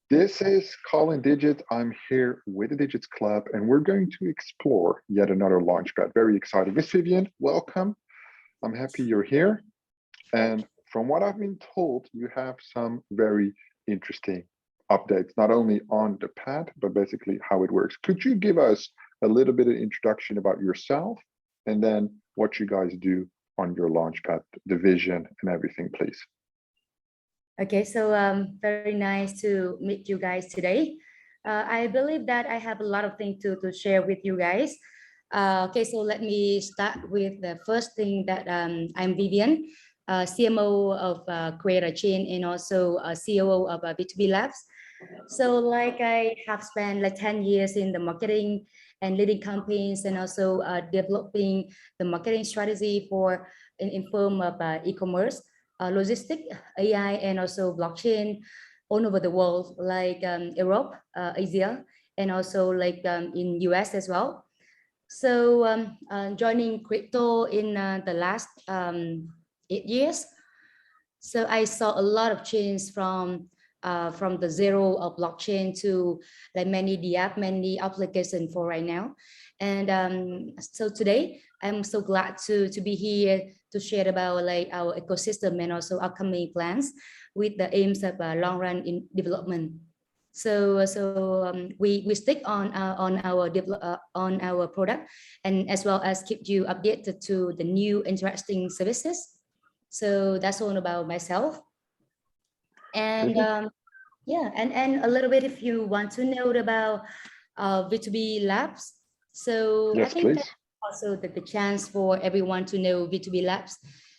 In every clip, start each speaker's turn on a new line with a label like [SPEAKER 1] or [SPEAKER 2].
[SPEAKER 1] This is Colin Digit. I'm here with the Digits Club, and we're going to explore yet another launchpad. Very excited. Miss Vivian, welcome. I'm happy you're here. And from what I've been told, you have some very interesting updates, not only on the pad, but basically how it works. Could you give us a little bit of introduction about yourself and then what you guys do on your launchpad, the vision and everything, please?
[SPEAKER 2] Okay, so very nice to meet you guys today. I believe that I have a lot of things to share with you guys. Okay, so let me start with the first thing that I'm Vivian, CMO of Creator Chain and also COO of B2B Labs. So like I have spent like 10 years in the marketing and leading campaigns and also developing the marketing strategy for in form of e-commerce, logistic, AI, and also blockchain all over the world, like Europe, Asia, and also like in US as well. So joining crypto in the last 8 years. So I saw a lot of change from the zero of blockchain to like many applications for right now. And so today I'm so glad to be here to share about like our ecosystem and also upcoming plans with the aims of long run in development. So we stick on our product and as well as keep you updated to the new interesting services. So that's all about myself. And yeah, and a little bit if you want to know about B2B Labs. So
[SPEAKER 1] yes,
[SPEAKER 2] I think
[SPEAKER 1] please.
[SPEAKER 2] that's also the chance for everyone to know B2B Labs.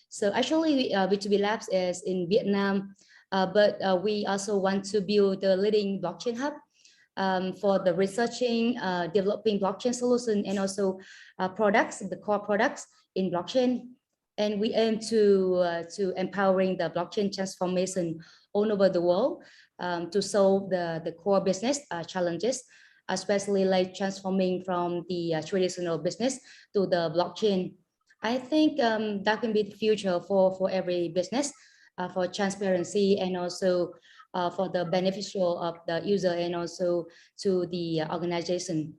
[SPEAKER 2] So actually B2B Labs is in Vietnam, but we also want to build the leading blockchain hub for the researching, developing blockchain solution and also products, the core products in blockchain. And we aim to empowering the blockchain transformation all over the world to solve the core business challenges, especially like transforming from the traditional business to the blockchain. I think that can be the future for every business, for transparency and also for the beneficial of the user and also to the organization.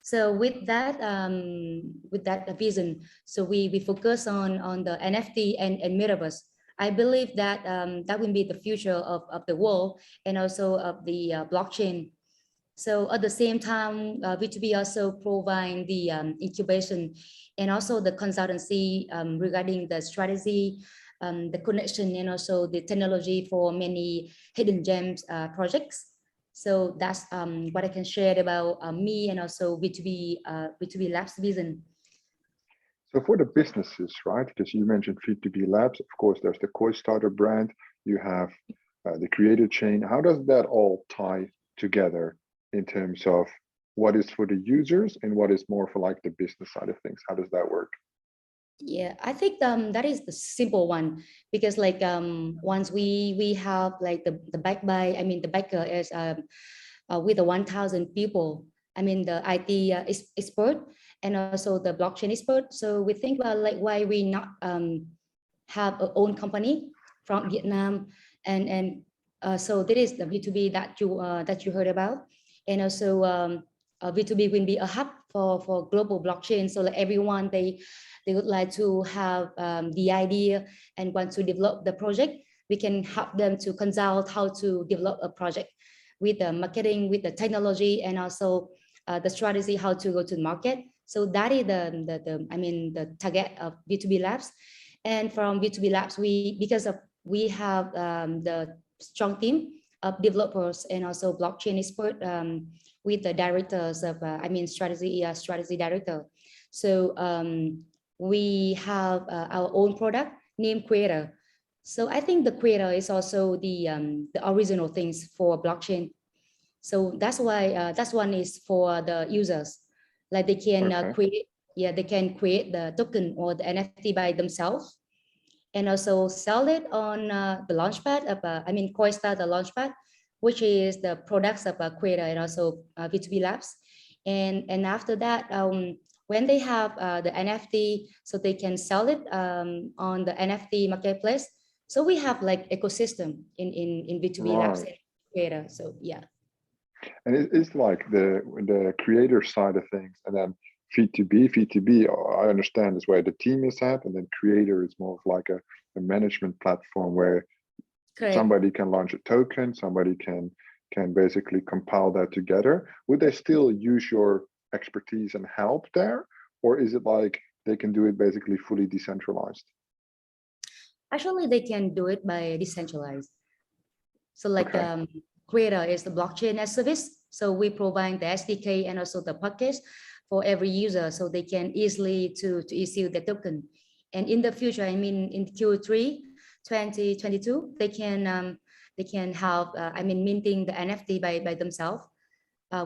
[SPEAKER 2] So with that vision, so we focus on the NFT and metaverse. I believe that that will be the future of the world and also of the blockchain. So at the same time, B2B also provide the incubation and also the consultancy regarding the strategy, the connection and also the technology for many hidden gems projects. So that's what I can share about me and also B2B Labs vision.
[SPEAKER 1] So for the businesses, right, because you mentioned B2B Labs, of course, there's the Koistarter brand, you have the Creator Chain. How does that all tie together in terms of what is for the users and what is more for like the business side of things? How does that work?
[SPEAKER 2] Yeah, I think that is the simple one because like once we have like the backer is with the 1,000 people. I mean the IT expert and also the blockchain expert. So we think about like why we not have our own company from Vietnam and so that is the B2B that you heard about, and also B2B will be a hub for global blockchain. So like everyone they would like to have the idea and want to develop the project, we can help them to consult how to develop a project with the marketing, with the technology, and also the strategy how to go to market. So that is the target of B2B Labs. And from B2B Labs, we have the strong team of developers and also blockchain expert with the directors of strategy director. So we have our own product named Creator. So I think the Creator is also the original things for blockchain. So that's why that one is for the users, like they can create, they can create the token or the NFT by themselves, and also sell it on the Launchpad of Koistarter Launchpad, which is the products of Creator and also B2B Labs. And after that, when they have the NFT, so they can sell it on the NFT Marketplace. So we have like ecosystem in B2B labs
[SPEAKER 1] Right.
[SPEAKER 2] and creator. So yeah.
[SPEAKER 1] And it's like the creator side of things, and then feed to B. Feed to B, I understand, is where the team is at, and then creator is more of like a management platform where
[SPEAKER 2] Correct.
[SPEAKER 1] somebody can launch a token, somebody can basically compile that together. Would they still use your expertise and help there, or is it like they can do it basically fully decentralized?
[SPEAKER 2] Actually, they can do it by decentralized. So like
[SPEAKER 1] Okay,
[SPEAKER 2] Creator is the blockchain as service. So we provide the SDK and also the package for every user so they can easily to issue the token. And in the future, I mean in Q3 2022, they can have I mean minting the NFT by themselves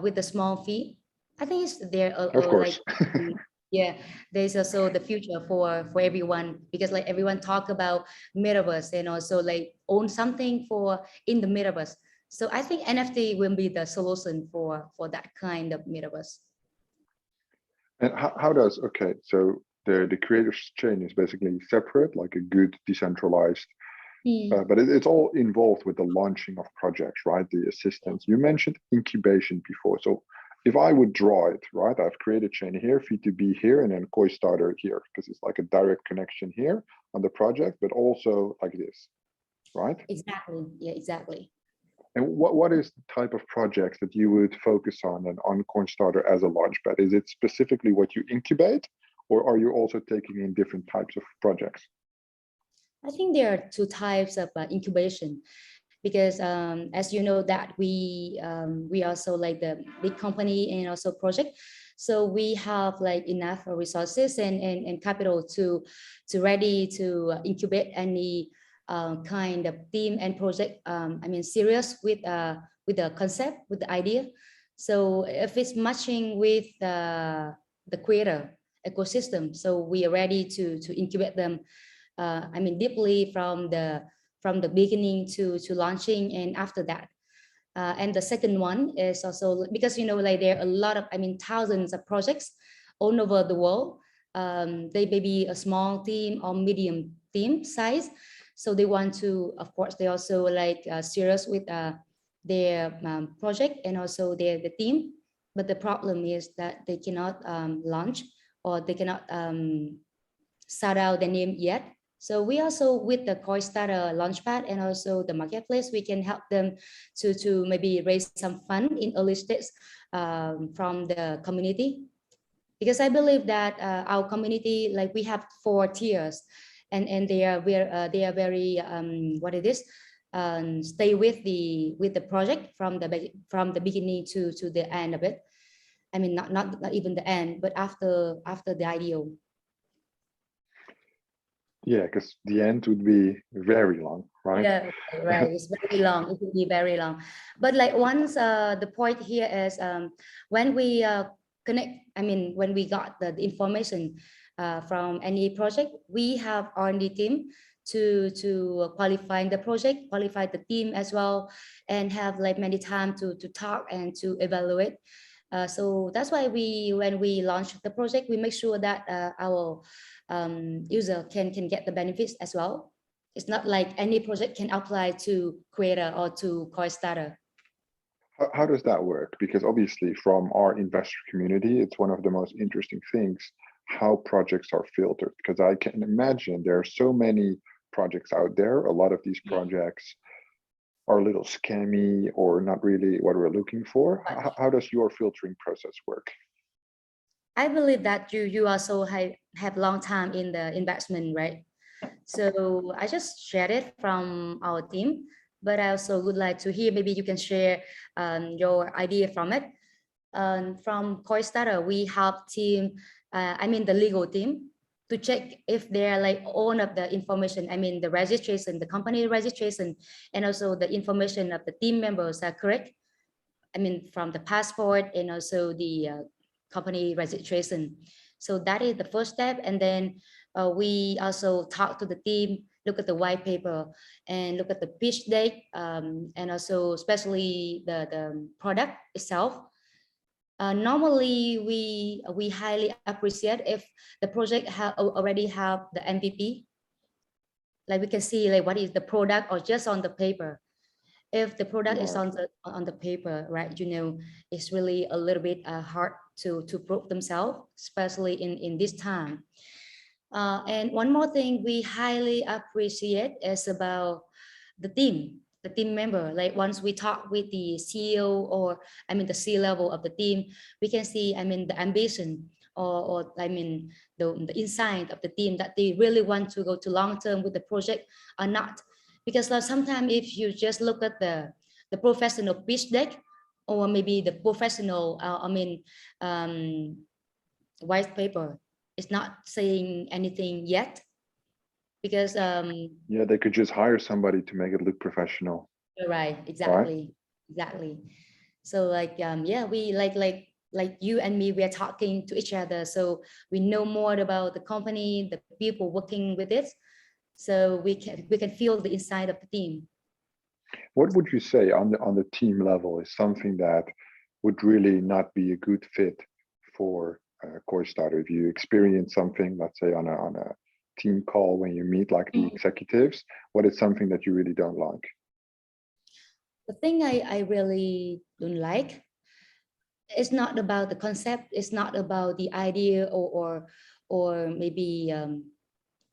[SPEAKER 2] with a small fee. I think it's there
[SPEAKER 1] of
[SPEAKER 2] like
[SPEAKER 1] course.
[SPEAKER 2] yeah, there's also the future for everyone because like everyone talk about metaverse and also like own something for in the metaverse. So I think NFT will be the solution for that kind of metaverse.
[SPEAKER 1] And how does, okay, so the creators chain is basically separate, like a good decentralized,
[SPEAKER 2] Hmm.
[SPEAKER 1] but it's all involved with the launching of projects, right? The assistance. You mentioned incubation before. So if I would draw it, right, I've created chain here, feed to B here, and then Koistarter here, because it's like a direct connection here on the project, but also like this, right?
[SPEAKER 2] Exactly. Yeah, exactly.
[SPEAKER 1] And what is the type of projects that you would focus on and on Coinstarter as a launchpad? Is it specifically what you incubate, or are you also taking in different types of projects?
[SPEAKER 2] I think there are two types of incubation because as you know that we also like the big company and also project, so we have like enough resources and capital to ready to incubate any kind of team and project. I mean serious with the concept, with the idea. So if it's matching with the creator ecosystem, so we are ready to incubate them. I mean deeply from the beginning to launching and after that. And the second one is also because you know like there are a lot of I mean thousands of projects all over the world. They may be a small team or medium team size, so they want to of course they also like serious with their project and also the team. But the problem is that they cannot launch or they cannot shout out the name yet. So we also with the Koistarter Launchpad and also the marketplace, we can help them to maybe raise some fund in early stage from the community. Because I believe that our community, like we have 4 tiers, and they are very what it is, stay with the project from the beginning to the end of it. I mean not even the end, but after the IDO.
[SPEAKER 1] Yeah, because the end would be very long, right?
[SPEAKER 2] Yeah, right. It's very long. It will be very long. But like once the point here is when we connect, I mean, when we got the information from any project, we have R&D team to qualify the project, qualify the team as well, and have like many time to talk and to evaluate. So that's why when we launch the project, we make sure that our user can get the benefits as well. It's not like any project can apply to Creator or to Koistarter.
[SPEAKER 1] How does that work? Because obviously, from our investor community, it's one of the most interesting things how projects are filtered. Because I can imagine there are so many projects out there. A lot of these projects are a little scammy or not really what we're looking for. How does your filtering process work?
[SPEAKER 2] I believe that you also have long time in the investment, right? So I just shared it from our team, but I also would like to hear maybe you can share your idea from it. From Koistarter, we have team, I mean the legal team, to check if they're like all of the information, I mean the registration, the company registration, and also the information of the team members are correct. I mean from the passport and also the company registration. So that is the first step. And then we also talk to the team, look at the white paper and look at the pitch deck, and also especially the product itself. Normally, we highly appreciate if the project already have the MVP. like we can see like what is the product or just on the paper. If the product is
[SPEAKER 1] Right.
[SPEAKER 2] on the paper, right, you know, it's really a little bit hard to prove themselves, especially in this time. And one more thing we highly appreciate is about the team member. Like once we talk with the CEO or I mean the C-level of the team, we can see, I mean, the ambition or I mean the insight of the team that they really want to go to long term with the project or not. Because sometimes if you just look at the professional pitch deck or maybe the professional, white paper, it's not saying anything yet because
[SPEAKER 1] Yeah, they could just hire somebody to make it look professional.
[SPEAKER 2] you're right,
[SPEAKER 1] Right.
[SPEAKER 2] exactly. So like yeah, we like you and me, we are talking to each other, so we know more about the company, the people working with it, so we can feel the inside of the team.
[SPEAKER 1] What would you say on the team level is something that would really not be a good fit for Koistarter? If you experience something, let's say on a team call when you meet like the executives, what is something that you really don't like?
[SPEAKER 2] The thing I really don't like, it's not about the concept, it's not about the idea or maybe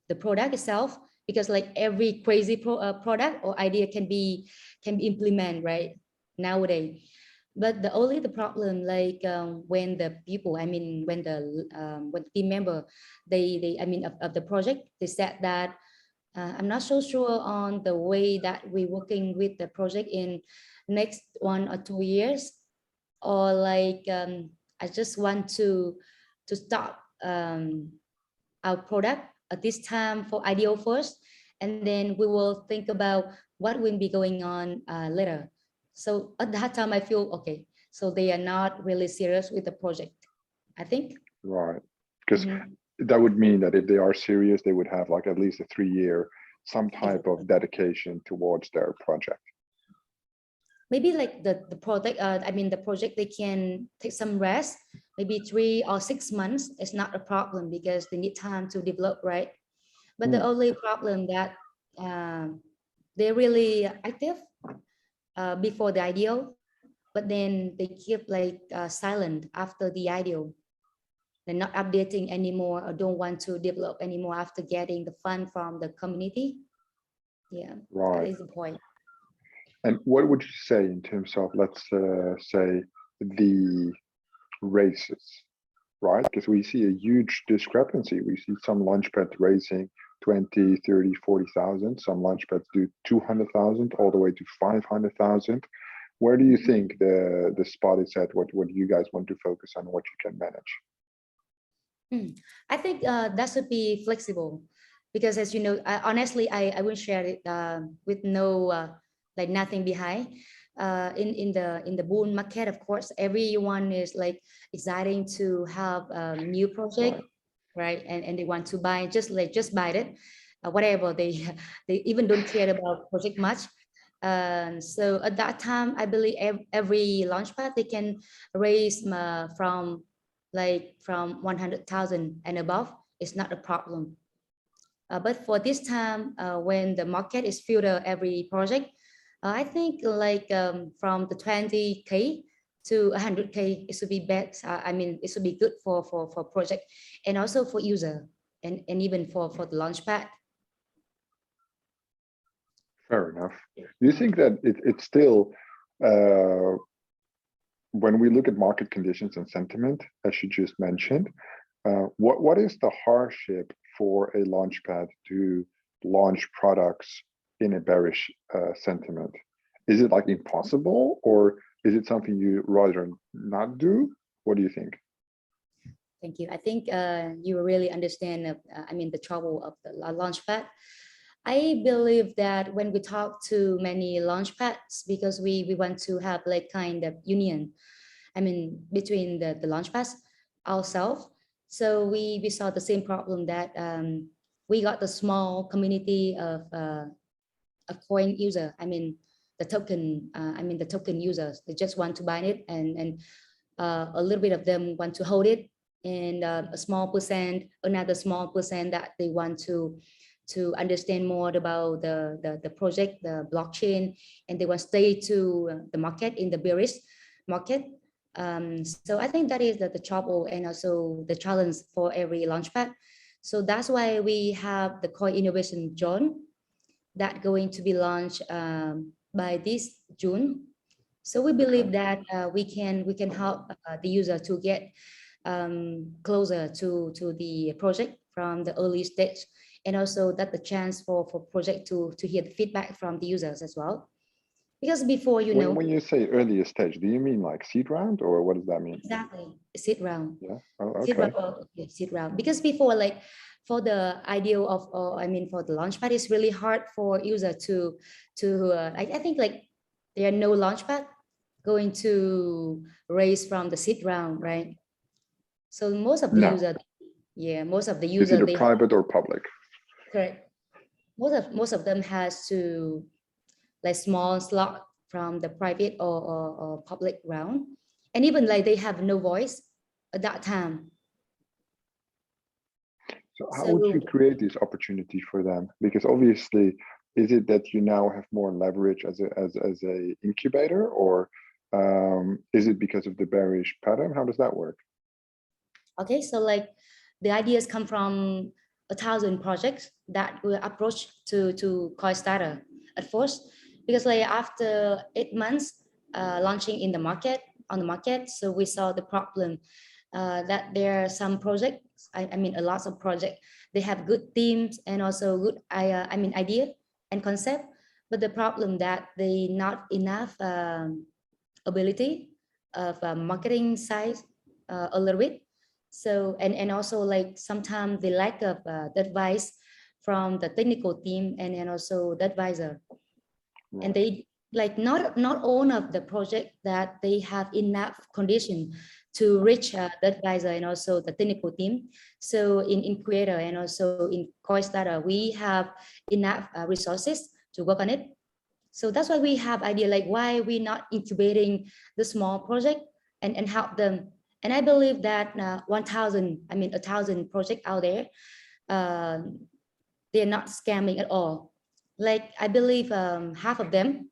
[SPEAKER 2] the product itself, because like every crazy product or idea can be implemented right nowadays. But the problem like when the people, I mean when the team member, they I mean of the project, they said that I'm not so sure on the way that we're working with the project in next 1 or 2 years, or like I just want to start our product at this time for ideal first, and then we will think about what will be going on later. So at that time I feel okay, so they are not really serious with the project, I think.
[SPEAKER 1] Right. Because
[SPEAKER 2] Mhm.
[SPEAKER 1] that would mean that if they are serious, they would have like at least a 3 year, some type of
[SPEAKER 2] Exactly.
[SPEAKER 1] dedication towards their project.
[SPEAKER 2] Maybe like the project, I mean the project, they can take some rest, maybe 3 or 6 months. It's not a problem because they need time to develop, right? But the
[SPEAKER 1] Hmm.
[SPEAKER 2] only problem that they're really active before the ideal, but then they keep like silent after the ideal. They're not updating anymore or don't want to develop anymore after getting the fund from the community. Yeah, that
[SPEAKER 1] Right.
[SPEAKER 2] is the point.
[SPEAKER 1] And what would you say in terms of, let's say, the races, right? Because we see a huge discrepancy. We see some launchpads raising 20, 30, 40,000. Some launchpads do 200,000 all the way to 500,000. Where do you think the spot is at? What you guys want to focus on? What you can manage?
[SPEAKER 2] I think that should be flexible because, as you know, honestly, I will share it with no like nothing behind. In the bull market, of course, everyone is like exciting to have a new
[SPEAKER 1] Right.
[SPEAKER 2] project, right? And they want to buy just buy it, whatever they they even don't care about project much. So at that time, I believe every launchpad they can raise from 100,000 and above. It's not a problem. But for this time, when the market is filter every project, I think like from the 20K to 100K, it should be best. I mean, it should be good for project and also for user and even for the launchpad.
[SPEAKER 1] Fair enough. Do you think that it's still, uh, when we look at market conditions and sentiment, as you just mentioned, what is the hardship for a launchpad to launch products in a bearish sentiment? Is it like impossible, or is it something you rather not do? What do you think?
[SPEAKER 2] Thank you. I think you really understand, I mean, the trouble of the launchpad. I believe that when we talk to many launchpads, because we want to have like kind of union, I mean, between the launchpads ourselves. So we saw the same problem that we got the small community of a coin user. I mean, the token users. They just want to buy it, and a little bit of them want to hold it, and a small percent, another small percent that they want to understand more about the project, the blockchain, and they want to stay to the market in the bearish market. So I think that is the trouble and also the challenge for every launchpad. So that's why we have the Coin Innovation Zone that going to be launched by this June. So we believe that we can help the user to get closer to the project from the early stage, and also that the chance for project to hear the feedback from the users as well. Because before, you know,
[SPEAKER 1] when you say earlier stage, do you mean like seed round, or what does that mean?
[SPEAKER 2] exactly, seed round.
[SPEAKER 1] Yeah. Oh, okay.
[SPEAKER 2] Seed round, okay, seed round. Because before, like for the idea of, I mean, for the launchpad, it's really hard for user to I think like there are no launchpad going to raise from the seed round, right? So most of the user, yeah, most of the
[SPEAKER 1] Is
[SPEAKER 2] user,
[SPEAKER 1] it
[SPEAKER 2] they
[SPEAKER 1] private or public?
[SPEAKER 2] correct. Most of them has to like small slot from the private or public round, and even like they have no voice at that time.
[SPEAKER 1] So how would you create this opportunity for them? Because obviously, is it that you now have more leverage as a incubator, or is it because of the bearish pattern? How does that work?
[SPEAKER 2] Okay, so like the ideas come from 1,000 projects that were approached to Koistarter at first, because like after 8 months launching in the market on the market, so we saw the problem that there are some projects. I mean, a lot of projects. They have good teams and also good I mean idea and concept, but the problem that they not enough ability of marketing side a little bit. So and also like sometimes the lack of the advice from the technical team and also the advisor. Right. And they like not all of the project that they have enough condition to reach the advisor and also the technical team. So in Creator and also in Koistarter, we have enough resources to work on it. So that's why we have idea like why we not incubating the small project and help them. And I believe that 1,000 projects out there, they're not scamming at all. Like I believe half of them,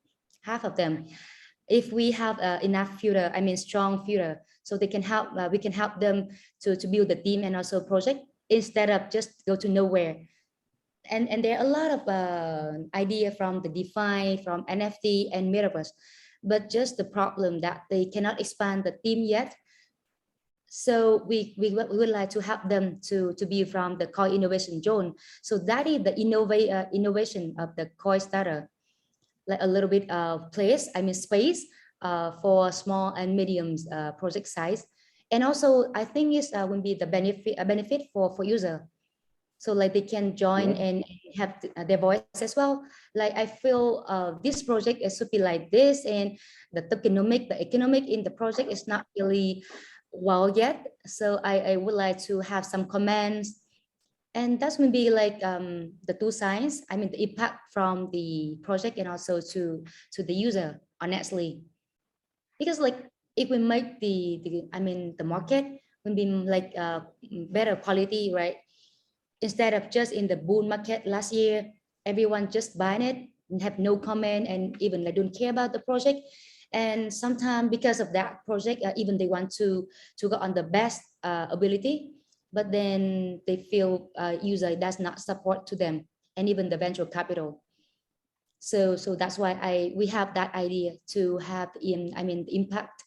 [SPEAKER 2] if we have enough filter, I mean strong filter, so they can help. We can help them to build the team and also project instead of just go to nowhere. And there are a lot of idea from the DeFi, from NFT and Metaverse, but just the problem that they cannot expand the team yet. So we would like to help them to be from the Coin Innovation Zone. So that is the innovation of the Koistarter, like a little bit of place, I mean space for small and medium project size. And also I think it's will be the benefit for user. So like they can join and have their voice as well. Like I feel this project is should be like this, and the economic in the project is not really well yet. So I would like to have some comments, and that's maybe like the two sides. I mean the impact from the project and also to the user honestly, because like if we make the I mean the market will be like better quality, right? Instead of just in the bull market last year, everyone just buying it and have no comment and even like don't care about the project. And sometimes because of that project, even they want to go on the best ability, but then they feel user does not support to them and even the venture capital. So that's why we have that idea to have the impact,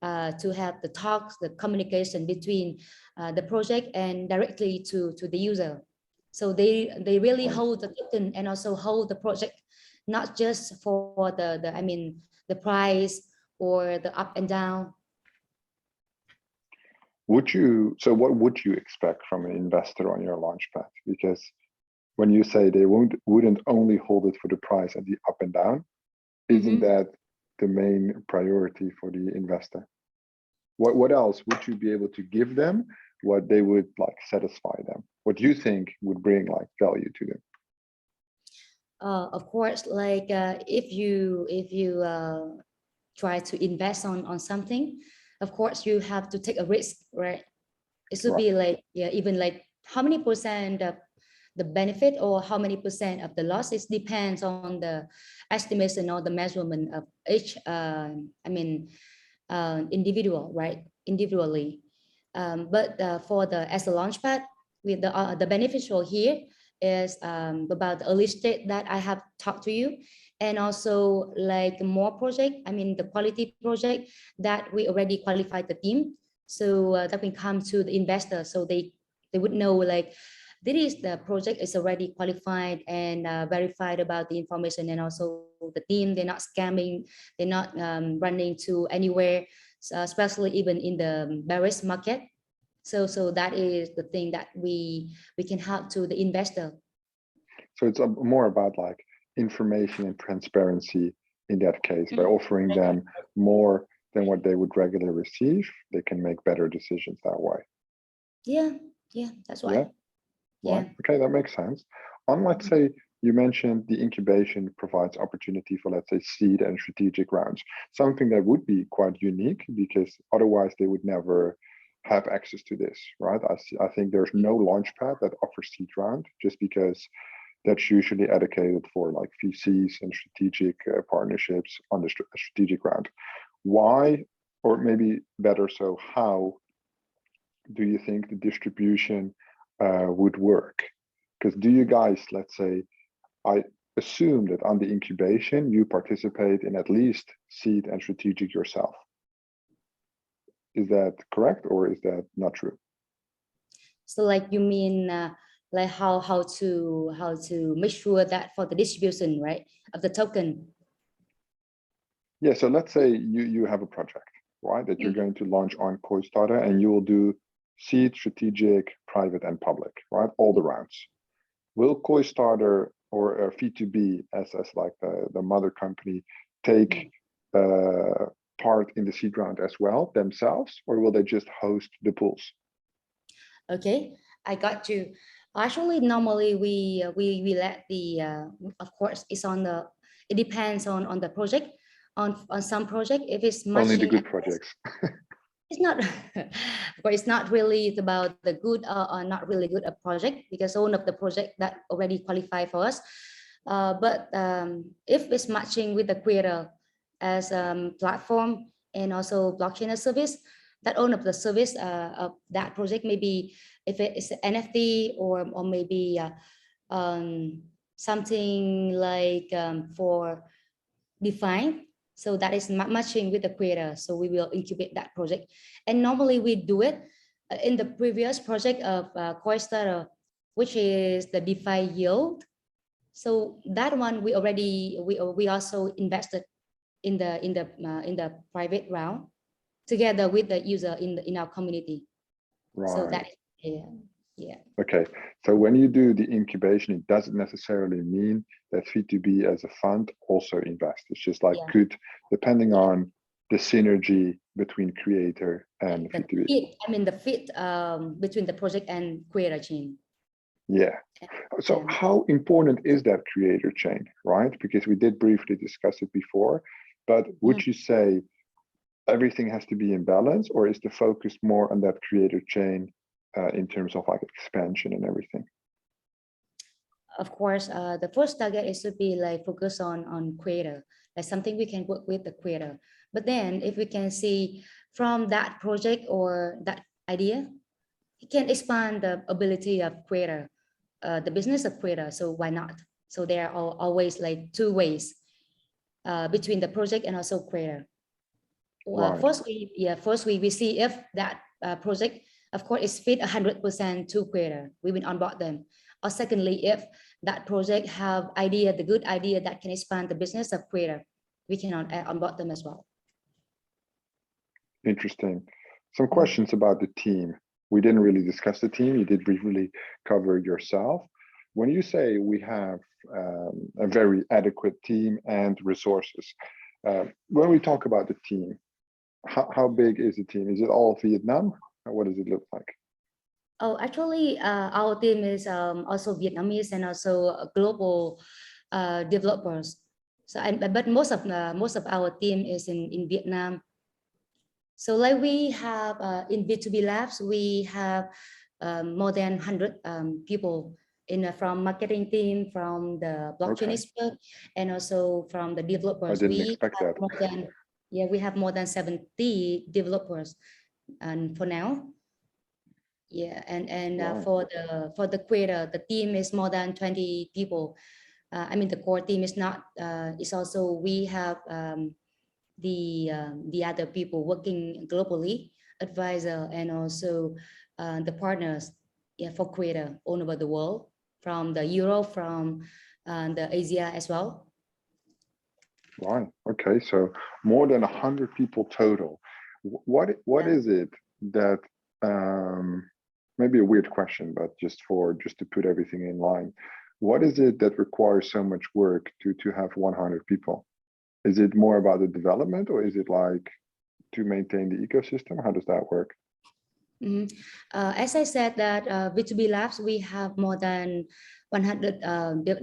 [SPEAKER 2] to have the talks, the communication between the project and directly to the user. So they really hold the token and also hold the project, not just for the price or the up and down.
[SPEAKER 1] So what would you expect from an investor on your launchpad? Because when you say they wouldn't only hold it for the price and the up and down, isn't that the main priority for the investor? What else would you be able to give them? What they would like satisfy them? What you think would bring like value to them?
[SPEAKER 2] Of course, like if you try to invest on something, of course you have to take a risk, right? It should be like even like how many percent of the benefit or how many percent of the losses depends on the estimation or the measurement of each, individual, right? Individually. But for the as a launchpad, with the beneficial here is about the early stage that I have talked to you, and also like more project, the quality project that we already qualified the team, so that can come to the investor, so they would know like this is the project is already qualified and verified about the information, and also the team, they're not scamming, they're not running to anywhere, especially even in the bearish market. So that is the thing that we can help to the investor.
[SPEAKER 1] So it's more about like information and transparency in that case. By offering them more than what they would regularly receive, they can make better decisions that way.
[SPEAKER 2] Yeah, that's right.
[SPEAKER 1] Yeah. Okay, that makes sense. On, let's say, you mentioned the incubation provides opportunity for, let's say, seed and strategic rounds, something that would be quite unique because otherwise they would never have access to this, right? I think there's no launchpad that offers seed round, just because that's usually allocated for like VCs and strategic partnerships on the strategic round. Why, or maybe better so, how do you think the distribution would work? Because do you guys, let's say, I assume that on the incubation, you participate in at least seed and strategic yourself. Is that correct, or is that not true?
[SPEAKER 2] So like you mean like how to make sure that for the distribution, right, of the token?
[SPEAKER 1] Yeah, so let's say you have a project, right, that you're going to launch on Koistarter, and you will do seed, strategic, private, and public, right? All the rounds. Will Koistarter or V2B as like the mother company take part in the seed round as well themselves, or will they just host the pools?
[SPEAKER 2] Okay, I got you. Actually, normally we let the of course it's on the, it depends on the project. On some project, if it's
[SPEAKER 1] only the good projects.
[SPEAKER 2] It's not, but it's not really about the good or not really good a project, because all of the project that already qualify for us. But if it's matching with the creator as platform and also blockchain as service, that own of the service of that project, maybe if it's NFT or maybe something like for define. So that is matching with the creator. So we will incubate that project. And normally we do it in the previous project of Koistarter, which is the DeFi yield. So that one we already, we also invested in the private round together with the user in our community. Right. So that is, yeah.
[SPEAKER 1] Okay, so when you do the incubation, it doesn't necessarily mean that V2B as a fund also invests. It's just like good, depending on the synergy between creator and V2B.
[SPEAKER 2] The fit between the project and creator chain.
[SPEAKER 1] Yeah. So how important is that creator chain, right? Because we did briefly discuss it before, but would you say everything has to be in balance, or is the focus more on that creator chain in terms of like expansion and everything?
[SPEAKER 2] Of course, the first target is to be like focus on creator, like something we can work with the creator. But then if we can see from that project or that idea, it can expand the ability of creator, the business of creator. So why not? So there are always like two ways between the project and also creator. Right. First we see if that project, of course, is fit 100% to creator, we will onboard them. Or secondly, if that project have idea, the good idea that can expand the business of creator, we can onboard them as well.
[SPEAKER 1] Interesting. Some questions about the team. We didn't really discuss the team. You did briefly cover yourself. When you say we have a very adequate team and resources, when we talk about the team, how big is the team? Is it all Vietnam? What does it look like?
[SPEAKER 2] Oh, actually, our team is also Vietnamese and also global developers. So, but most of our team is in Vietnam. So, like we have in B2B labs, we have more than 100 people from marketing team, from the blockchain
[SPEAKER 1] Okay.
[SPEAKER 2] expert, and also from the developers.
[SPEAKER 1] I didn't expect
[SPEAKER 2] Have
[SPEAKER 1] that.
[SPEAKER 2] more than, yeah, we have more than 70 developers, and for now, yeah, and
[SPEAKER 1] Wow.
[SPEAKER 2] for the creator, the team is more than 20 people. I mean, the core team is not. It's also we have the other people working globally, advisor, and also the partners, yeah, for creator all over the world, from the Europe, from the Asia as well.
[SPEAKER 1] Right. Okay. So more than 100 people total. What
[SPEAKER 2] Yeah.
[SPEAKER 1] is it that maybe a weird question, but just to put everything in line, what is it that requires so much work to have 100 people? Is it more about the development, or is it like to maintain the ecosystem? How does that work?
[SPEAKER 2] As I said, that B2B Labs, we have more than 100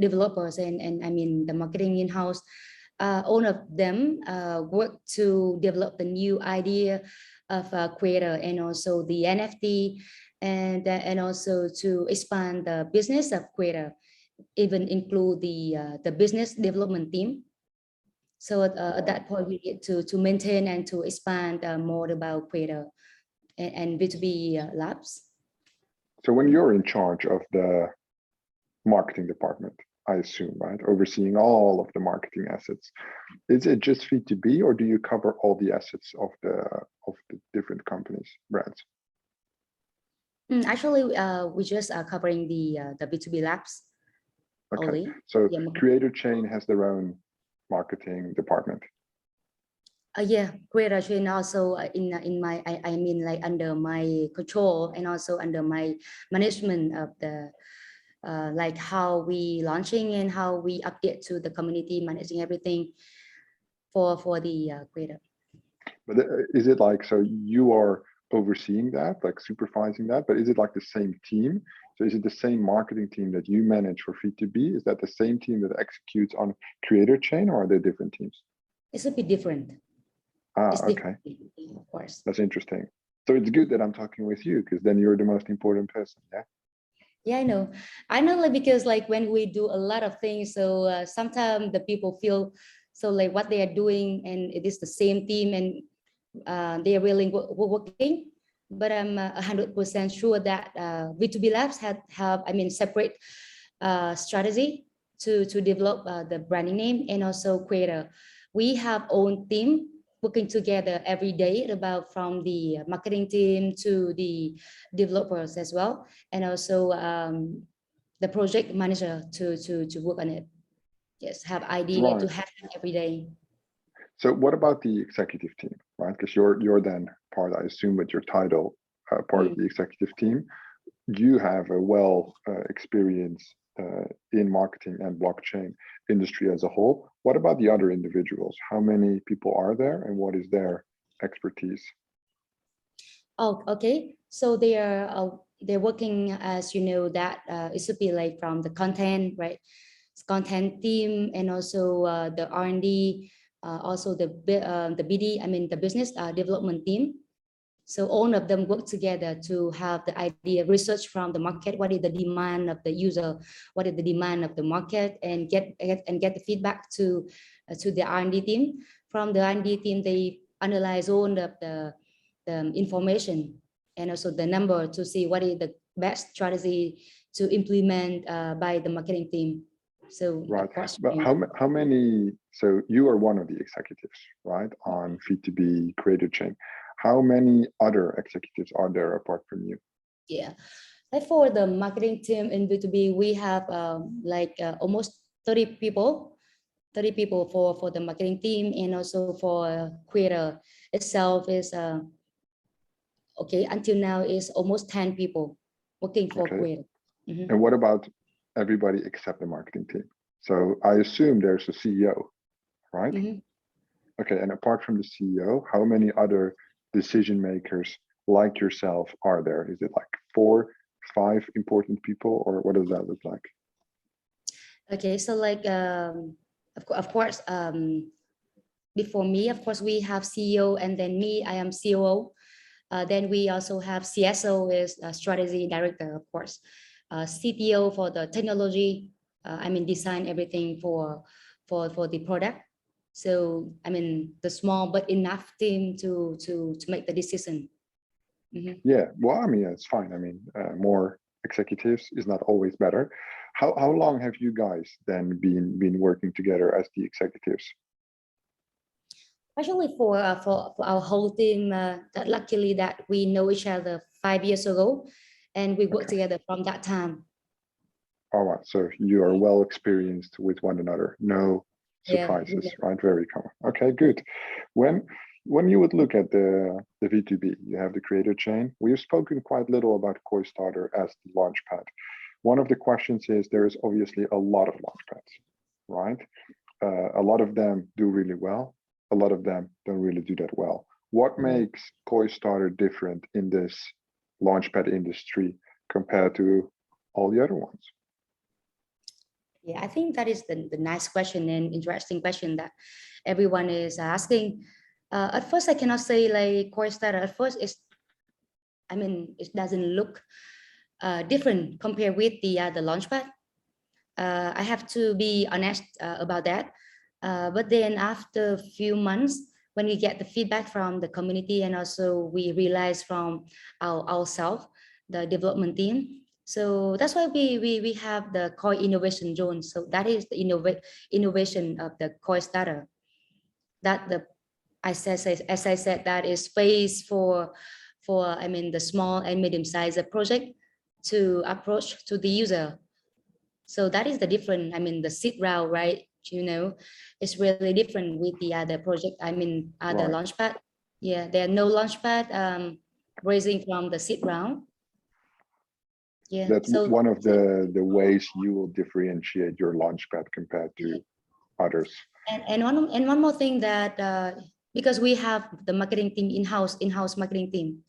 [SPEAKER 2] developers, and I mean the marketing in-house. All of them work to develop the new idea of a creator, and also the NFT, and also to expand the business of creator, even include the business development team. So at that point, we need to maintain and to expand more about creator and B2B labs.
[SPEAKER 1] So when you're in charge of the marketing department, I assume, right, overseeing all of the marketing assets, is it just B2B, or do you cover all the assets of the different companies, brands?
[SPEAKER 2] Actually, we just are covering the B2B labs.
[SPEAKER 1] Okay,
[SPEAKER 2] only.
[SPEAKER 1] so
[SPEAKER 2] Yeah.
[SPEAKER 1] Creator Chain has their own marketing department.
[SPEAKER 2] Yeah, Creator Chain also in my I mean like under my control, and also under my management of the like how we launching and how we update to the community, managing everything for the creator.
[SPEAKER 1] But is it like, so you are overseeing that, like supervising that, but is it like the same team? So is it the same marketing team that you manage for B2B? Is that the same team that executes on Creator Chain, or are they different teams?
[SPEAKER 2] It's a bit different.
[SPEAKER 1] Ah, okay.
[SPEAKER 2] Of course.
[SPEAKER 1] That's interesting. So it's good that I'm talking with you, because then you're the most important person, yeah?
[SPEAKER 2] Yeah, I know, like, because like when we do a lot of things, so sometimes the people feel so like what they are doing, and it is the same team, and they are really working. But I'm 100% sure that B2B Labs have I mean separate strategy to develop the branding name, and also creator. We have own team working together every day, about from the marketing team to the developers as well, and also the project manager to work on it. Yes, have idea to
[SPEAKER 1] Right.
[SPEAKER 2] have every day.
[SPEAKER 1] So what about the executive team, right? Because you're then part, I assume, with your title, part of the executive team. You have a experience in marketing and blockchain industry as a whole. What about the other individuals? How many people are there, and what is their expertise?
[SPEAKER 2] Oh, okay. So they're working, as you know, that it should be like from the content, right? Content team, and also the R&D, also the BD, I mean the business development team. So all of them work together to have the idea, research from the market, what is the demand of the user, what is the demand of the market, and get the feedback to the R&D team. From the R&D team, they analyze all of the information, and also the number, to see what is the best strategy to implement by the marketing team. So
[SPEAKER 1] right,
[SPEAKER 2] of course,
[SPEAKER 1] but how many? So you are one of the executives, right, on B2B Creator Chain. How many other executives are there apart from you?
[SPEAKER 2] Yeah, like for the marketing team in B2B, we have almost 30 people. 30 people for the marketing team, and also for creator itself is okay, until now is almost 10 people working for creator.
[SPEAKER 1] And what about everybody except the marketing team? So I assume there's a CEO, right? Okay, and apart from the CEO, how many other decision makers like yourself are there? Is it like 4, 5 important people, or what does that look like?
[SPEAKER 2] Okay, so like of course, before me, of course, we have CEO, and then me, I am COO. Then we also have CSO, is strategy director, of course. CTO for the technology. I mean, design everything for the product. So I mean, the small but enough team to make the decision.
[SPEAKER 1] Yeah, well, I mean, it's fine. I mean, more executives is not always better. How long have you guys then been working together as the executives?
[SPEAKER 2] Actually, for our whole team, that luckily that we know each other 5 years ago, and we worked together from that time.
[SPEAKER 1] All right, so you are well experienced with one another. No surprises, right? Very common. Okay, good. When you would look at the V2B, you have the creator chain. We've spoken quite little about Koistarter as the launchpad. One of the questions is there is obviously a lot of launchpads, right? A lot of them do really well. A lot of them don't really do that well. What makes Koistarter different in this launchpad industry compared to all the other ones?
[SPEAKER 2] Yeah, I think that is the nice question and interesting question that everyone is asking. At first, I cannot say like Koistarter. At first, I mean, it doesn't look different compared with the launchpad. I have to be honest about that. But then after a few months, when we get the feedback from the community and also we realize from ourselves, the development team. So that's why we have the core innovation zone. So that is the innovation of the Koistarter. That as I said, that is space for I mean the small and medium-sized project to approach to the user. So that is the different. I mean the seed round, right? You know, it's really different with the other project. I mean other launchpad. Yeah, there are no launchpad raising from the seed round. Yeah,
[SPEAKER 1] that's so one of the ways you will differentiate your launchpad compared to others.
[SPEAKER 2] And one more thing that because we have the marketing team in-house marketing team,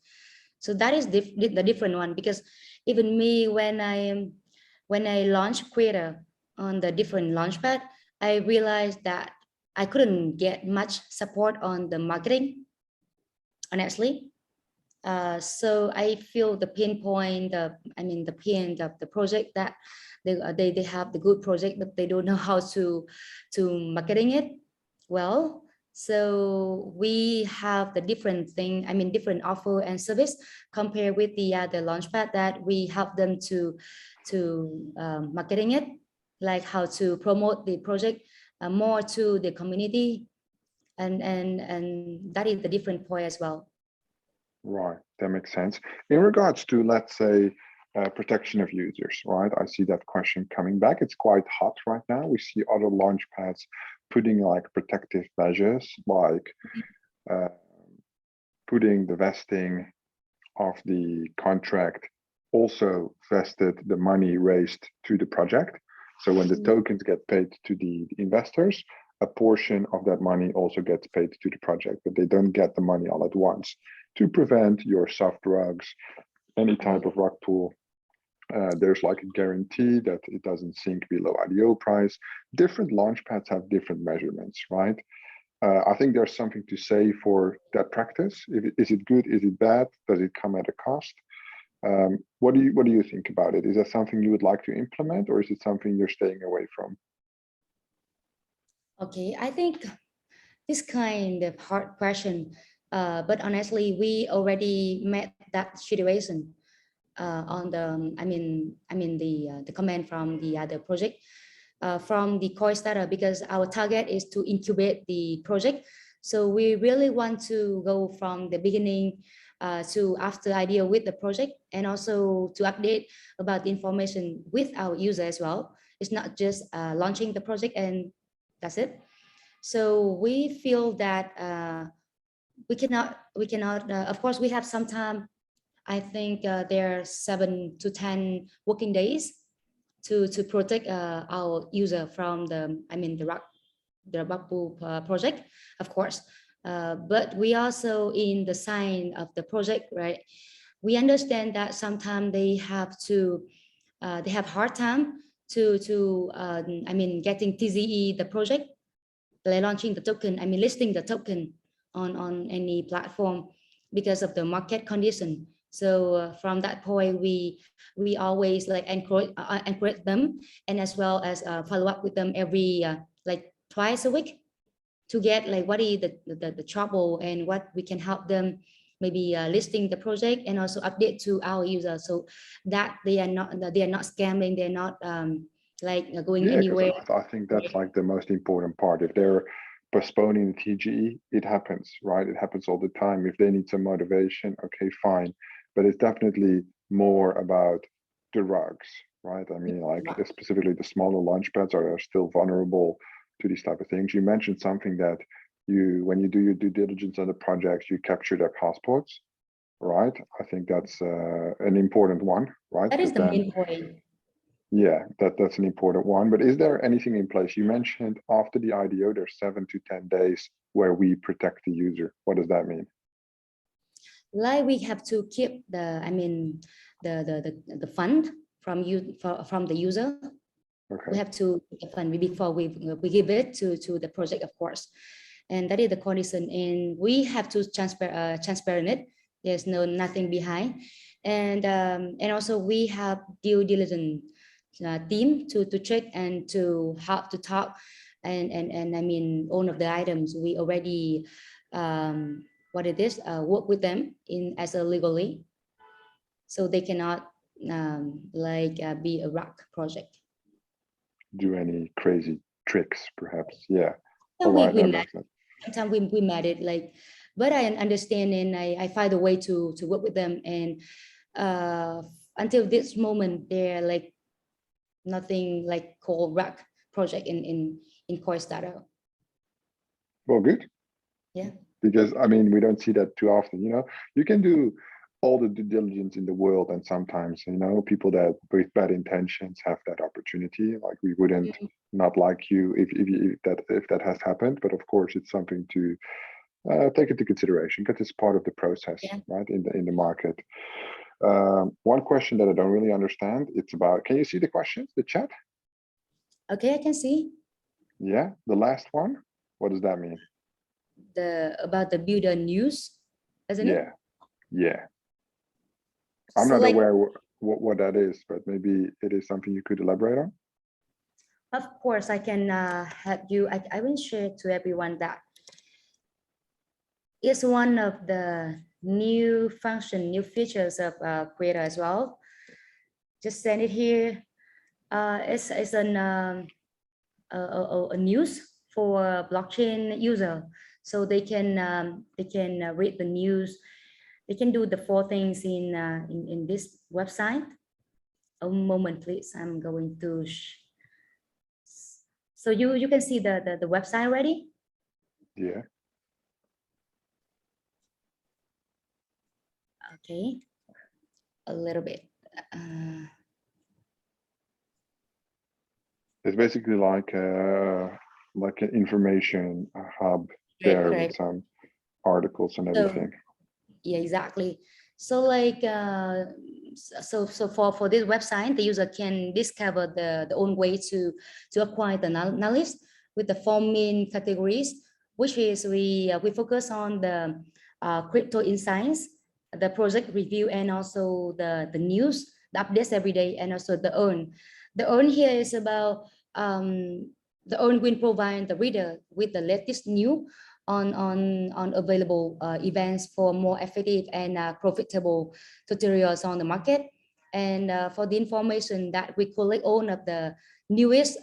[SPEAKER 2] so that is the different one. Because even me, when I launched Creator on the different launchpad, I realized that I couldn't get much support on the marketing, honestly. So I feel the pain point, I mean the pain of the project that they have the good project, but they don't know how to marketing it well. So we have the different thing, I mean different offer and service compared with the other launchpad that we help them to marketing it, like how to promote the project more to the community, and that is the different point as well.
[SPEAKER 1] Right, that makes sense. In regards to, let's say, protection of users, right? I see that question coming back. It's quite hot right now. We see other launchpads putting like protective measures, like putting the vesting of the contract also vested the money raised to the project. So when the tokens get paid to the investors, a portion of that money also gets paid to the project, but they don't get the money all at once, to prevent your soft drugs, any type of rug pull. There's like a guarantee that it doesn't sink below IDO price. Different launchpads have different measurements, right? I think there's something to say for that practice. Is it good? Is it bad? Does it come at a cost? What do you think about it? Is that something you would like to implement, or is it something you're staying away from?
[SPEAKER 2] Okay, I think this kind of hard question, but honestly, we already met that situation on the, I mean the comment from the other project, from the Koistarter, because our target is to incubate the project. So we really want to go from the beginning to after idea with the project, and also to update about the information with our user as well. It's not just launching the project and that's it. So we feel that we cannot of course we have some time. I think there are 7 to 10 working days to protect our user from the, I mean the rug pull project, of course. But we also in the sign of the project, right? We understand that sometimes they have hard time to I mean getting TZE the project, like launching the token, I mean listing the token on any platform because of the market condition. So from that point, we always like encourage them, and as well as follow up with them every like twice a week to get like what is the trouble and what we can help them, maybe listing the project, and also update to our users so that they are not scamming, they're not like going
[SPEAKER 1] Yeah, because
[SPEAKER 2] anywhere.
[SPEAKER 1] I think that's like the most important part. If they're postponing the TGE, it happens, right? It happens all the time. If they need some motivation, okay, fine. But it's definitely more about the rugs, right? I mean, like specifically the smaller launchpads are still vulnerable to these type of things. You mentioned something that when you do your due diligence on the projects, you capture their passports, right? I think that's an important one, right?
[SPEAKER 2] That is the
[SPEAKER 1] Then,
[SPEAKER 2] main point.
[SPEAKER 1] yeah, that's an important one. But is there anything in place? You mentioned after the IDO, there's 7 to 10 days where we protect the user. What does that mean?
[SPEAKER 2] Like we have to keep the, I mean, the fund from from the user.
[SPEAKER 1] Okay.
[SPEAKER 2] We have to keep the fund before we give it to the project, of course, and that is the condition. And we have to transparent it. There's nothing behind, and also we have due diligence team to check and to help to talk, and I mean all of the items we already what it is work with them in as a legally, so they cannot like be a rock project.
[SPEAKER 1] Do any crazy tricks, perhaps? Yeah.
[SPEAKER 2] So
[SPEAKER 1] All right.
[SPEAKER 2] we
[SPEAKER 1] No,
[SPEAKER 2] met. Sometimes we met it like, but I understand and I find a way to work with them, and until this moment they're like nothing like called rock project in Koistarter.
[SPEAKER 1] well, good.
[SPEAKER 2] Yeah.
[SPEAKER 1] Because I mean, we don't see that too often. You can do all the due diligence in the world, and sometimes people that with bad intentions have that opportunity. Like we wouldn't not like you if that has happened, but of course it's something to take into consideration because it's part of the process, right? In the market. One question that I don't really understand. It's about. Can you see the questions? The chat?
[SPEAKER 2] Okay, I can see.
[SPEAKER 1] Yeah, the last one. What does that mean?
[SPEAKER 2] About the builder news, isn't it?
[SPEAKER 1] Yeah. I'm not aware what that is, but maybe it is something you could elaborate on.
[SPEAKER 2] Of course, I can help you. I will share to everyone that it's one of the new features of Creator as well. Just send it here. It's a news for blockchain user, so they can read the news. They can do the 4 things in this website. A moment, please. I'm going to. So you can see the website already.
[SPEAKER 1] Yeah.
[SPEAKER 2] Okay. A little bit.
[SPEAKER 1] It's basically like an information hub there with some articles and everything.
[SPEAKER 2] Yeah, exactly. So like so for this website, the user can discover the own way to acquire the knowledge with the 4 main categories, which is we focus on the crypto insights, the project review, and also the news, the updates every day, and also the earn. The earn here is about the earn will provide the reader with the latest news on available events for more effective and profitable tutorials on the market, and for the information that we collect all of the newest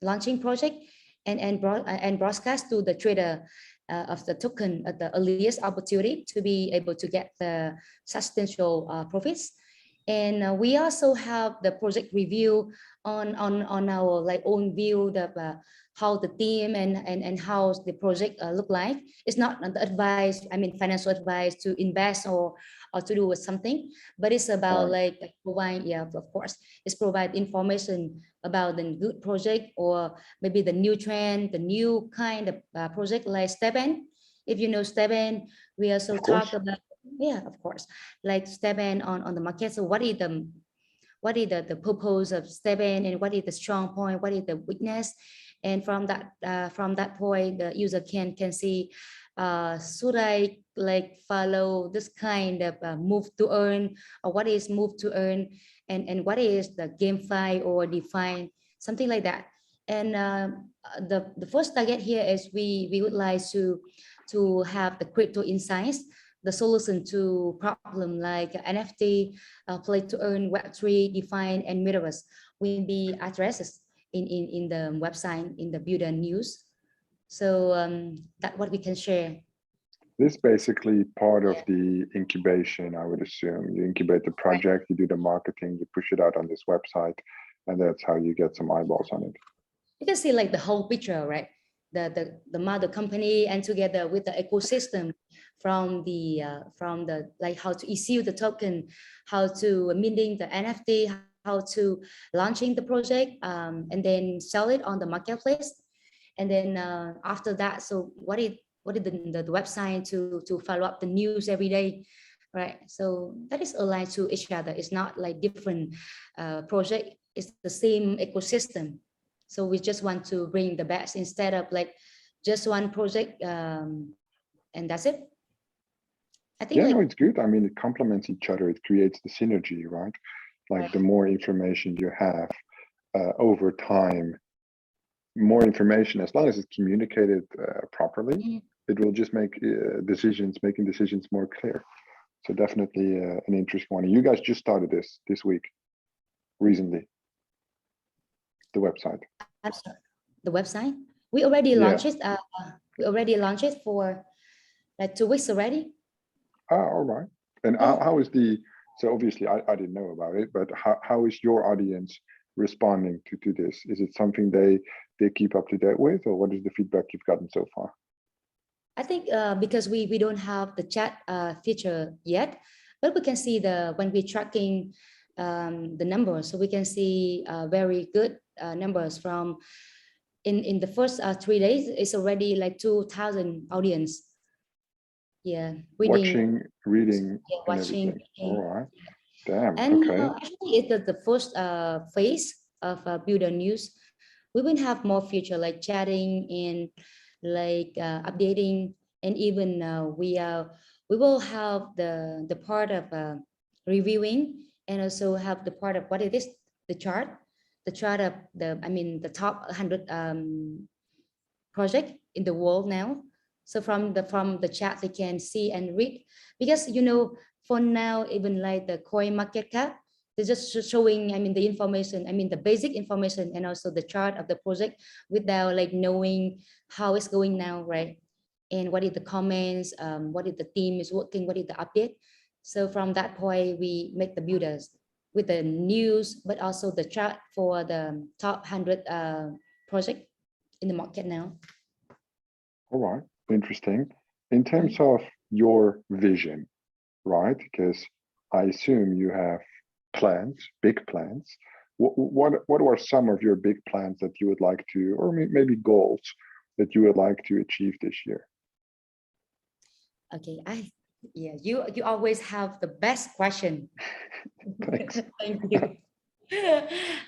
[SPEAKER 2] launching project and broadcast to the trader of the token at the earliest opportunity to be able to get the substantial profits. And we also have the project review on our like own view, how the team and how the project look like. It's not the advice, I mean financial advice to invest or to do with something, but it's about like provide, of course, it's provide information about the good project or maybe the new trend, the new kind of project like Steven. If you know Steven, we also talk about, of course, like Steven on the market. So what is the purpose of Steven, and what is the strong point, what is the weakness, and from that point, the user can see, should I like follow this kind of move to earn, or what is move to earn, and what is the GameFi or define, something like that. And the first target here is we would like to have the crypto insights, the solution to problem like NFT, play to earn, Web3, define, and metaverse will be addressed in the website, in the builder news. So that's what we can share.
[SPEAKER 1] This basically part of the incubation, I would assume. You incubate the project, you do the marketing, you push it out on this website, and that's how you get some eyeballs on it.
[SPEAKER 2] You can see like the whole picture, right? The mother company, and together with the ecosystem from the like how to issue the token, how to minting the NFT, how to launching the project, and then sell it on the marketplace. And then after that, so what is the website to follow up the news every day, right? So that is aligned to each other. It's not like different project. It's the same ecosystem. So we just want to bring the best instead of like just one project, and that's it. I think
[SPEAKER 1] no, it's good. I mean, it complements each other. It creates the synergy, right? Like the more information you have over time, more information, as long as it's communicated properly, it will just make making decisions more clear. So definitely an interesting one. You guys just started this week, recently, the website.
[SPEAKER 2] The website, we already launched it. We already launched it for like 2 weeks already.
[SPEAKER 1] All right. And how is so obviously I didn't know about it, but how is your audience responding to this? Is it something they keep up to date with, or what is the feedback you've gotten so far?
[SPEAKER 2] I think because we don't have the chat feature yet, but we can see when we're tracking the numbers, so we can see very good numbers from in the first 3 days. It's already like 2,000 audience. Yeah,
[SPEAKER 1] reading,
[SPEAKER 2] watching.
[SPEAKER 1] All right. Damn.
[SPEAKER 2] And
[SPEAKER 1] okay.
[SPEAKER 2] actually, it's the first phase of builder news. We will have more feature like chatting and like updating, and even we will have the part of reviewing, and also have the part of what it is, the chart of the top 100 project in the world now. So from the chat they can see and read, because for now, even like the coin market cap, they're just showing the information, the basic information, and also the chart of the project without like knowing how it's going now, right? And what is the comments, what is the team is working, what is the update. So from that point, we make the builders with the news, but also the chart for the top 100 project in the market now.
[SPEAKER 1] All right, interesting. In terms of your vision, right? Because I assume you have plans, big plans. What are some of your big plans that you would like to, or maybe goals that you would like to achieve this year?
[SPEAKER 2] Okay, you always have the best question.
[SPEAKER 1] Thanks.
[SPEAKER 2] Thank you.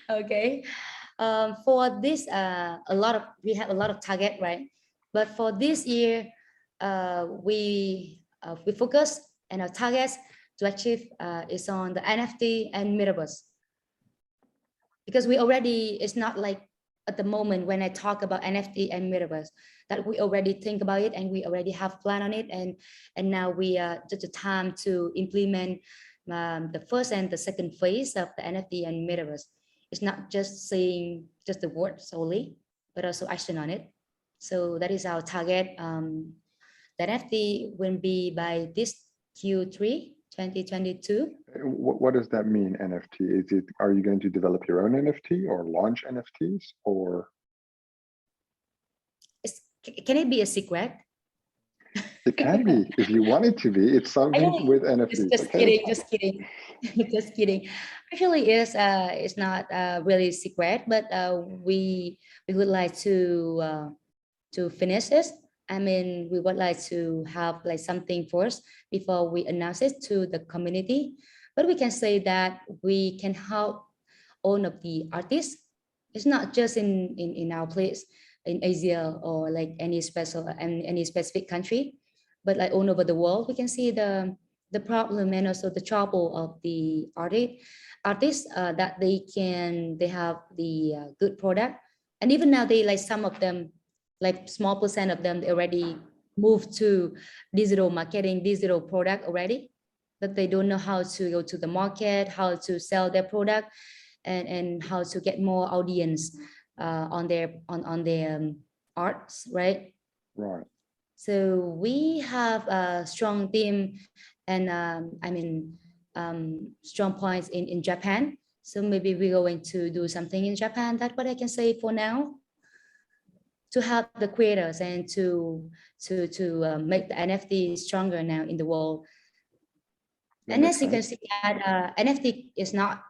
[SPEAKER 2] Okay, for this, we have a lot of target, right? But for this year, we focus, and our targets to achieve is on the NFT and metaverse, because we already, it's not like at the moment when I talk about NFT and metaverse that we already think about it and we already have plan on it, and now we are just the time to implement the first and the second phase of the NFT and metaverse. It's not just saying just the word solely, but also action on it. So that is our target. The NFT will be by this Q3 2022.
[SPEAKER 1] What does that mean, NFT? Are you going to develop your own NFT or launch NFTs, or?
[SPEAKER 2] Can it be a secret?
[SPEAKER 1] It can be, if you want it to be. It's something with NFTs.
[SPEAKER 2] Just kidding, just kidding. Just kidding. Actually, it's not really secret, but we would like to finish it. We would like to have like something first before we announce it to the community. But we can say that we can help all of the artists It's not just in our place in Asia or like any special and any specific country, but like all over the world. We can see the problem and also the trouble of the artists that they have the good product, and even now they like some of them, like small percent of them, they already moved to digital marketing, digital product already, but they don't know how to go to the market, how to sell their product, and how to get more audience on their arts, right?
[SPEAKER 1] Right.
[SPEAKER 2] So we have a strong team and strong points in Japan. So maybe we're going to do something in Japan. That's what I can say for now, to help the creators and to make the NFT stronger now in the world.
[SPEAKER 1] That
[SPEAKER 2] And
[SPEAKER 1] makes
[SPEAKER 2] as you can
[SPEAKER 1] sense.
[SPEAKER 2] see, that NFT is not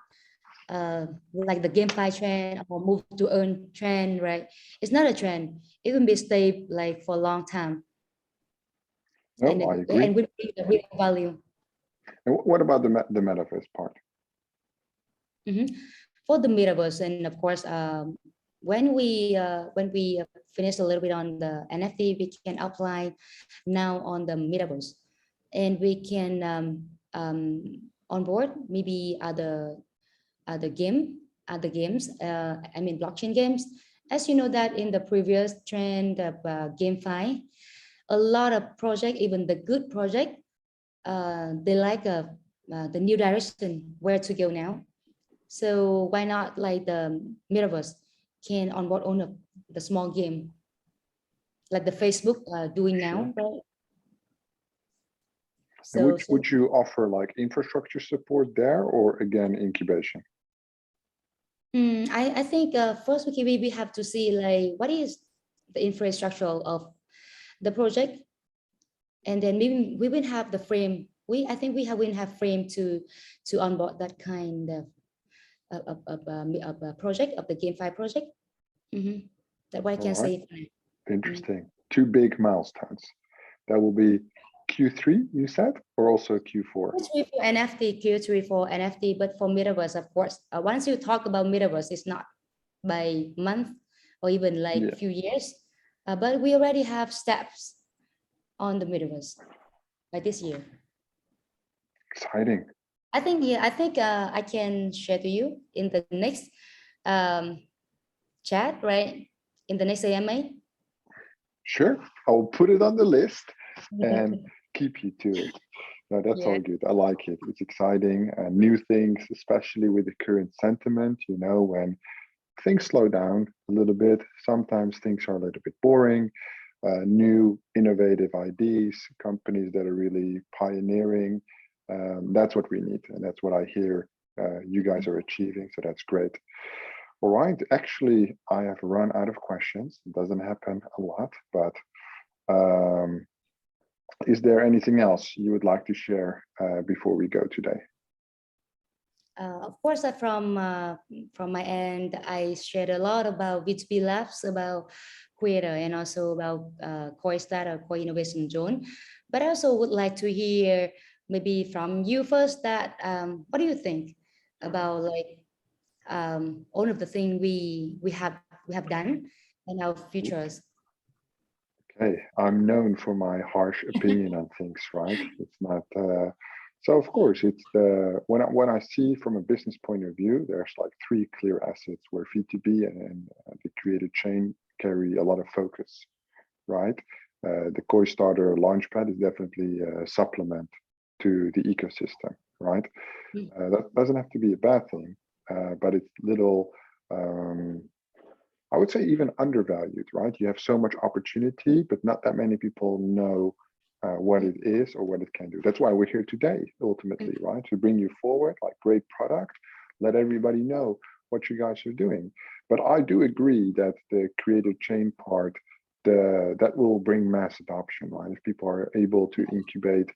[SPEAKER 2] like the GameFi trend or move to earn trend, right? It's not a trend. It will be stay like for a long time,
[SPEAKER 1] No, I agree.
[SPEAKER 2] and will bring the real value.
[SPEAKER 1] And what about the metaverse part?
[SPEAKER 2] For the metaverse, and of course, when we finish a little bit on the NFT, we can apply now on the metaverse, and we can onboard maybe other games. I mean blockchain games. As you know that in the previous trend of GameFi, a lot of project, even the good project, they like the new direction where to go now. So why not like the metaverse can onboard on the small game like the Facebook doing now, right?
[SPEAKER 1] And
[SPEAKER 2] So,
[SPEAKER 1] would you offer like infrastructure support there, or again incubation?
[SPEAKER 2] I think first we have to see like what is the infrastructure of the project, and then we will have the frame. I think we have frame to onboard that kind of a project of the GameFi project. That's what I
[SPEAKER 1] All
[SPEAKER 2] can
[SPEAKER 1] right.
[SPEAKER 2] say.
[SPEAKER 1] Interesting. Two big milestones. That will be Q3, you said, or also Q4?
[SPEAKER 2] Q3 for NFT, Q3 for NFT, but for metaverse, of course, once you talk about metaverse, it's not by month or even like few years, but we already have steps on the metaverse by this year.
[SPEAKER 1] Exciting.
[SPEAKER 2] I think I can share to you in the next chat, right? In the next AMA.
[SPEAKER 1] Sure, I'll put it on the list and keep you to it. No, that's all good. I like it. It's exciting and new things, especially with the current sentiment, you know, when things slow down a little bit, sometimes things are a little bit boring. New innovative ideas, companies that are really pioneering. That's what we need. And that's what I hear you guys are achieving. So that's great. All right. Actually, I have run out of questions. It doesn't happen a lot, but is there anything else you would like to share before we go today?
[SPEAKER 2] Of course, from my end, I shared a lot about B2B Labs, about Creator, and also about Koistarter Core Innovation Zone. But I also would like to hear maybe from you first that what do you think about like all of the things we have done and our futures?
[SPEAKER 1] Okay, I'm known for my harsh opinion on things, right? It's not. So of course, it's the when I see from a business point of view, there's like three clear assets where V2B and the creator chain carry a lot of focus, right? The Koistarter Launchpad is definitely a supplement to the ecosystem, right? That doesn't have to be a bad thing, but it's little. I would say even undervalued, right? You have so much opportunity, but not that many people know what it is or what it can do. That's why we're here today, ultimately, right? To bring you forward, like great product, let everybody know what you guys are doing. But I do agree that the creator chain part, that will bring mass adoption, right? If people are able to incubate,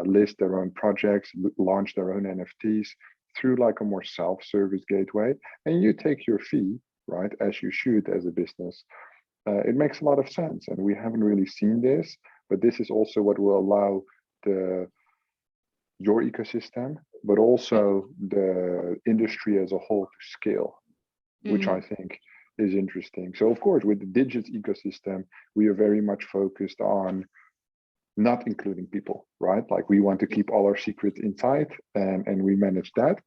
[SPEAKER 1] list their own projects, launch their own NFTs through like a more self-service gateway, and you take your fee, right, as you should as a business, it makes a lot of sense. And we haven't really seen this, but this is also what will allow your ecosystem, but also the industry as a whole to scale, which I think is interesting. So of course, with the Digits ecosystem, we are very much focused on not including people, right? Like we want to keep all our secrets inside and we manage that.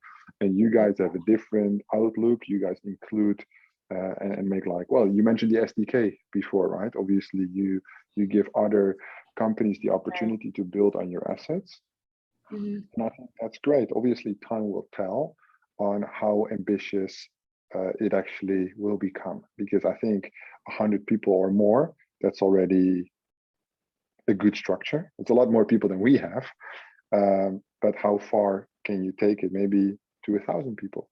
[SPEAKER 1] And you guys have a different outlook. You guys include and make like, well, you mentioned the SDK before, right? Obviously you give other companies the opportunity to build on your assets. And I think that's great. Obviously time will tell on how ambitious it actually will become, because I think 100 people or more, that's already a good structure. It's a lot more people than we have, but how far can you take it? Maybe to 1,000 people.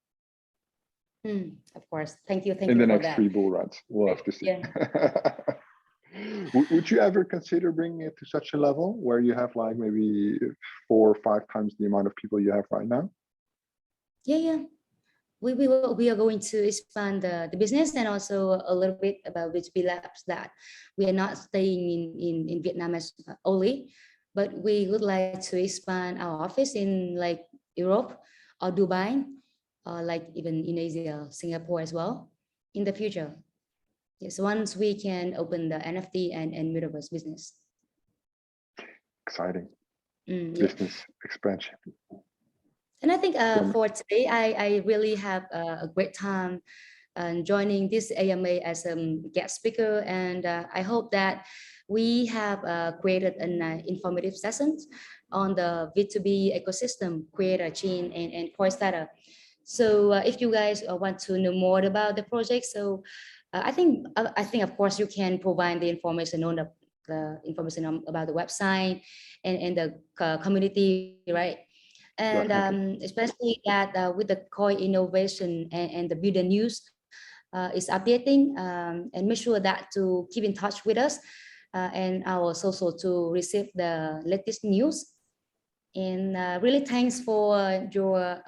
[SPEAKER 2] Of course. Thank you. Thank
[SPEAKER 1] in
[SPEAKER 2] you
[SPEAKER 1] the
[SPEAKER 2] for
[SPEAKER 1] next
[SPEAKER 2] that.
[SPEAKER 1] 3 bull runs. We'll have to see.
[SPEAKER 2] Yeah.
[SPEAKER 1] Would you ever consider bringing it to such a level where you have like maybe 4 or 5 times the amount of people you have right now?
[SPEAKER 2] Yeah. We are going to expand the business, and also a little bit about B2B labs, that we are not staying in Vietnam as only, but we would like to expand our office in like Europe or Dubai, or like even in Asia, Singapore as well in the future. Yes, once we can open the NFT and metaverse business.
[SPEAKER 1] Exciting.
[SPEAKER 2] Yeah.
[SPEAKER 1] Business expansion.
[SPEAKER 2] And I think for today, I really have a great time joining this AMA as a guest speaker. And I hope that we have created an informative session on the B2B ecosystem, creator, chain, and Koistarter. So if you guys want to know more about the project, so I think of course you can provide the information on the information about the website and the community, right? And especially that with the coin innovation and the builder news is updating, and make sure that to keep in touch with us and our social to receive the latest news. And really thanks for your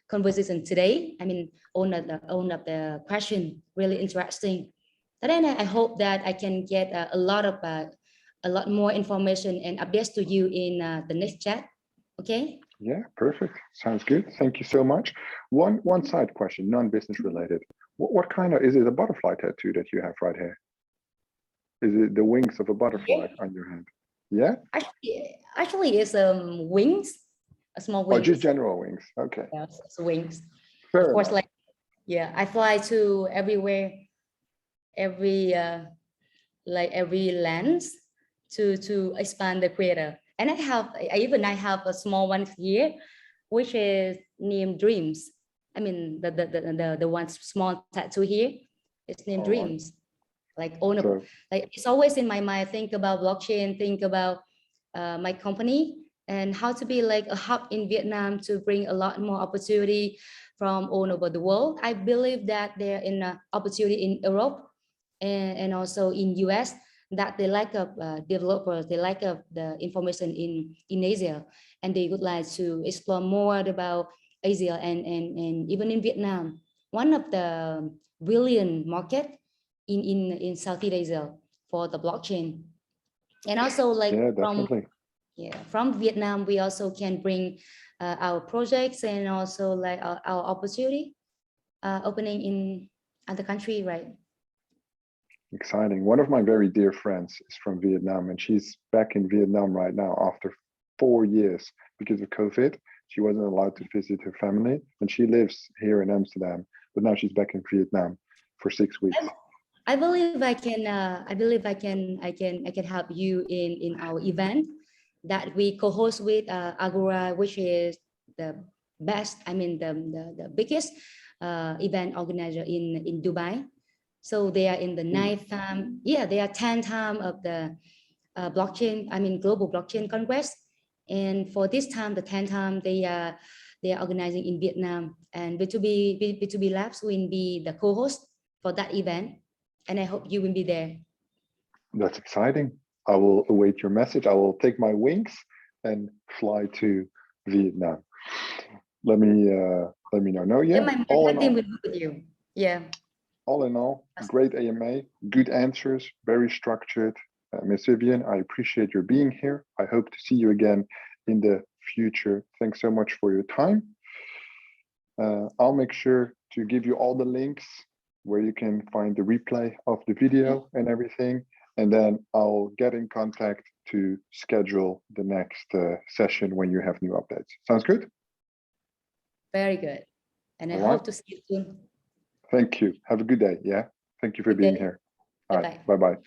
[SPEAKER 2] conversation today. I mean, on of the question, really interesting. And then I hope that I can get a lot more information and updates to you in the next chat. Okay.
[SPEAKER 1] Yeah, perfect. Sounds good. Thank you so much. One side question, non-business related. What kind of, is it a butterfly tattoo that you have right here? Is it the wings of a butterfly on your hand? Yeah.
[SPEAKER 2] Actually, it's wings, a small wings.
[SPEAKER 1] Oh, just general wings. Okay.
[SPEAKER 2] Yeah, it's wings.
[SPEAKER 1] Fair
[SPEAKER 2] of course,
[SPEAKER 1] enough.
[SPEAKER 2] like I fly to everywhere, every lands to expand the creator. And I have a small one here, which is named Dreams. I mean, the one small tattoo here, it's named Dreams. Like like it's always in my mind. Think about blockchain. Think about my company and how to be like a hub in Vietnam to bring a lot more opportunity from all over the world. I believe that there in opportunity in Europe and also in US, that they lack of developers, they lack of the information in Asia, and they would like to explore more about Asia and even in Vietnam, one of the brilliant market in Southeast Asia for the blockchain. And also like from Vietnam, we also can bring our projects and also like our opportunity opening in other country, right?
[SPEAKER 1] Exciting. One of my very dear friends is from Vietnam, and she's back in Vietnam right now after 4 years because of COVID. She wasn't allowed to visit her family, and she lives here in Amsterdam, but now she's back in Vietnam for 6 weeks.
[SPEAKER 2] I believe I can. I can help you in our event that we co-host with Agora, which is the best. I mean the biggest event organizer in Dubai. So they are in the 9th time. Yeah, they are 10th time of the blockchain. I mean global blockchain congress. And for this time, the 10th time, they are organizing in Vietnam, and B2B Labs will be the co-host for that event. And I hope you will be there. That's
[SPEAKER 1] exciting. I will await your message. I will take my wings and fly to Vietnam. Let me know. No, yeah.
[SPEAKER 2] My team will be with you. Yeah.
[SPEAKER 1] All in all, great AMA, good answers, very structured. Ms. Vivian, I appreciate your being here. I hope to see you again in the future. Thanks so much for your time. I'll make sure to give you all the links where you can find the replay of the video and everything. And then I'll get in contact to schedule the next session when you have new updates. Sounds good?
[SPEAKER 2] Very good. And I
[SPEAKER 1] All right.
[SPEAKER 2] hope to see you soon.
[SPEAKER 1] Thank you. Have a good day. Yeah. Thank you for
[SPEAKER 2] Good
[SPEAKER 1] being
[SPEAKER 2] day.
[SPEAKER 1] here. All right.
[SPEAKER 2] Bye-bye.
[SPEAKER 1] Bye-bye.